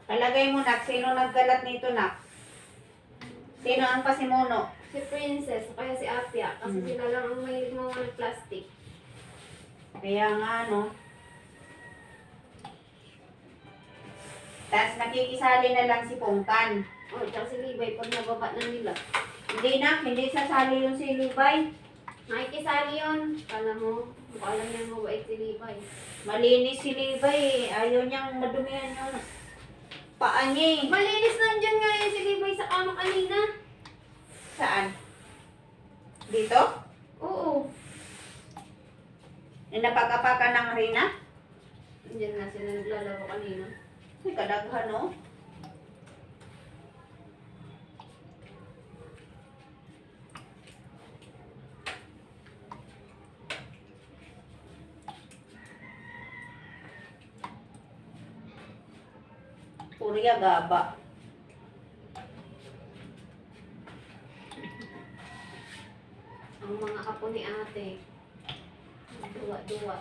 Palagay mo, nak. Sino nagkalat nito, nak? Sino ang pasimuno? Si Princess, kaya si Apia. Kasi sila lang ang mahilig mga ng plastic. Kaya nga, no? Tapos nakikisali na lang si Pongkan. O, tsaka si Libay pag nababa na nila. Hindi na, hindi sasali yung si Libay. Nakikisali yun. Kala mo, mukha lang yan mabait si Libay. Malinis si Libay. Ayaw niyang madumihan yung paa niya eh. Malinis nandiyan nga yun si Libay sa kama kanina. Saan? Dito? Oo. Yung napag-apakan ng Rina? Nandiyan nga sila naglalaro kanina. Ay, kadaghan, no? Purya gaba. Ang mga apo ni ate. Duwa-duwa.